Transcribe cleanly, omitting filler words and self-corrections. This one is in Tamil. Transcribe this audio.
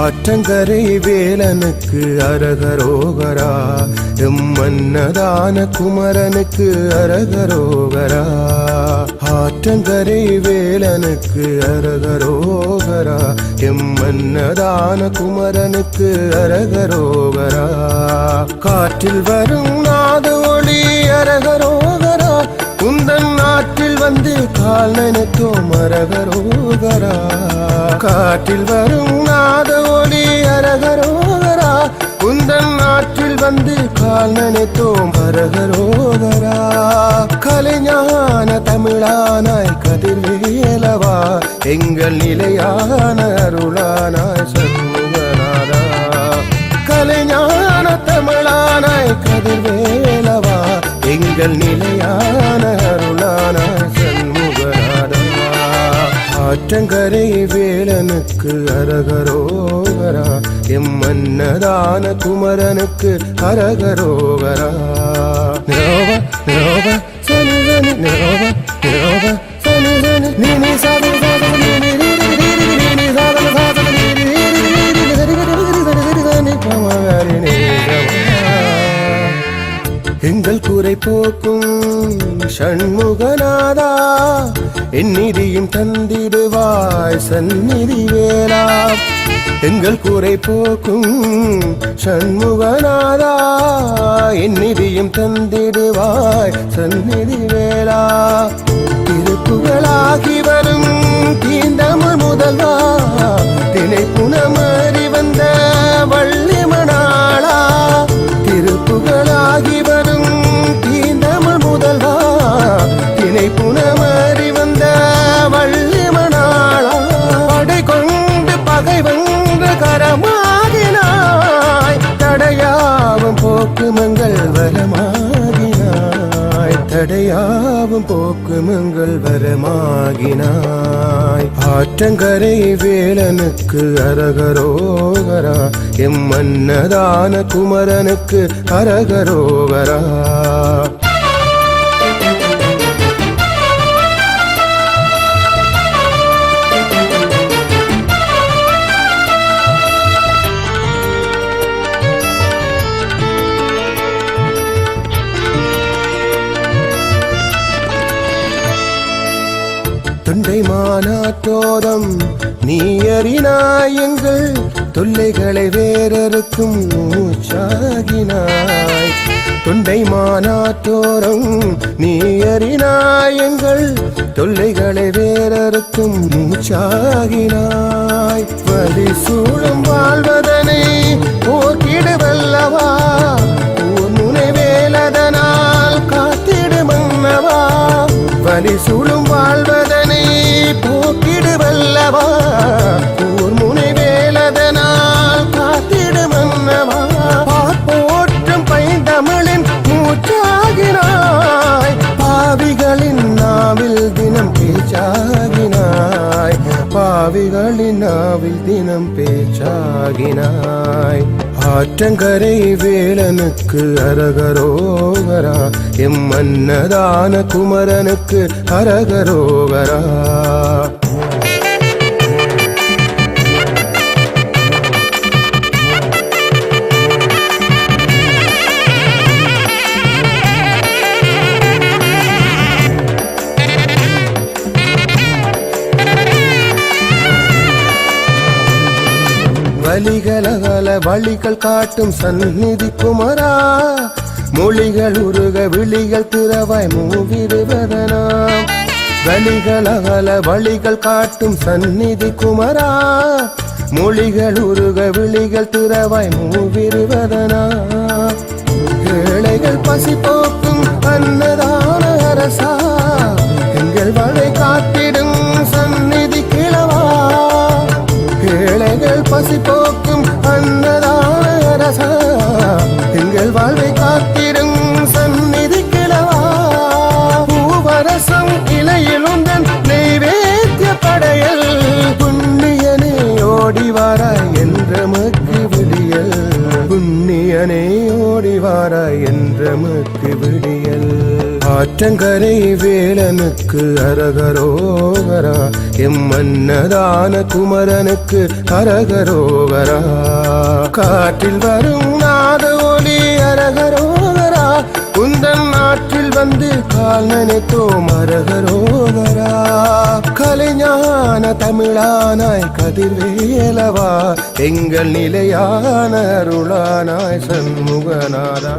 ஆற்றங்கரை வேலனுக்கு அரகரோகரா, எம்மன்னதான குமரனுக்கு அரகரோகரா. ஆற்றங்கரை வேலனுக்கு அரகரோகரா, எம்மன்னதான குமரனுக்கு அரகரோகரா. காற்றில் வரும் நாத ஒளி அரகரோகரா, குந்தன் நாட்டில் வந்து கால் நனைத்தோம் அரகரோகரா. காற்றில் வரும் நாத ஒளி அரகரோகரா, குந்தன் நாட்டில் வந்து கால் நனைத்தோம் அரகரோகரா. கலைஞான தமிழானாய் கதிர்வேலவா, எங்கள் நிலையான அருளானாய் சண்முகநாதா. கலைஞான தமிழானாய் கதிர்வேலவா, எங்கள் நிலையான அருளானாய் சண்முகநாதா. ஆற்றங்கரை வேலனுக்கு அரகரோகரா, எம்மன்னதான குமரனுக்கு அரகரோகரா. நிரோப நிரோப சனி சனி நிரோப நிரோப சனி சனி நீ சாதன சாதன நீ நீ சாதன சாதன எங்கள் குறை போக்கும் சண்முகநாதா, என் நிதியும் தந்திடுவாய் சந்நிதி வேலா. எங்கள் குறை போக்கும் சண்முகநாதா, என் நிதியும் தந்திடுவாய் சந்நிதி வேலா. திருப்புகளாகி வரும் தீந்தமிழ் முதல்வா, திணைப்புணமறி வந்த வள்ளி மணாளா. திருப்புகளாகி வரும் தீந்தமிழ் முதல்வா, திணைப்புணமறி வந்த வள்ளி மணாளா. படை கொண்டு பகை வென்று கரமாகினாய், தடையாவும் போக்குமங்கள் வரமாகினாய். தடையாவும் போக்குமங்கள் வரமாகினாய். ஆற்றங்கரை வேலனுக்கு அரகரோகரா, எம்மன்னதான குமரனுக்கு அரகரோகரா. தொண்டை மாநாட்டோதம் நீ அறினாய், எங்கள் தொல்லைகளை வேறறுக்கும் மூச்சாகினாய். தொண்டை மாநாட்டோரம் நீ அறினாய், எங்கள் தொல்லைகளை வேறறுக்கும் மூச்சாகினாய். வலி சூழும் வாழ்வதனை போக்கிடுவல்லவா, ஊர் முனை வேலதனால் காத்திடு மன்னவா. வலி சூழும் வாழ்வதனை போக்கிடுவல்லவா, ஊர் முனை வேலதனால் காத்திடு மன்னவா. போற்றும் பைந்தமிழின் மூச்சாகினாய், பாவிகளின் நாவில் தினம் பேச்சாகினாய். பாவிகளின் நாவில் தினம் பேச்சாகினாய். ஆற்றங்கரை வேலனுக்கு அரகரோகரா, எம்மன்னதான குமரனுக்கு அரகரோகரா. வலிகளகல வழிகள் காட்டும் சந்நிதி குமரா, மொழிகள் உருக விழிகள் திறவாய் மூவிருவதனாம். வலிகளகல வழிகள் காட்டும் சந்நிதி குமரா, மொழிகள் உருக விழிகள் திறவாய் மூவிருவதனாம். ஏழைகள் பசி போக்கும் அன்னதான அரசா, எங்கள் வழி காத்திடும் சந்நிதி கிழவா. ஏழைகள் பசி போக்கும் அன்னதான அரசா, எங்கள் வாழ்வை காத்திடும் சந்நிதி கிழவா. பூவரசம் இலையில் உந்தன் நெய்வேத்திய படையல், புண்ணியனே ஓடிவாராய் என்றமக்கு விடியல். புண்ணியனே ஓடிவாராய் என்றமக்கு விடியல். ஆற்றங்கரை வேலனுக்கு அரகரோகரா எம் மன்னதான குமரனுக்கு அரகரோகரா காற்றில் வரும் நாத ஒலி அரகரோகரா உந்தன் நாட்டில் வந்து கால் நினைத்தோம் அரகரோகரா கலைஞான தமிழானாய் கதிர்வேலவா எங்கள் நிலையான அருளானாய் சண்முகநாதா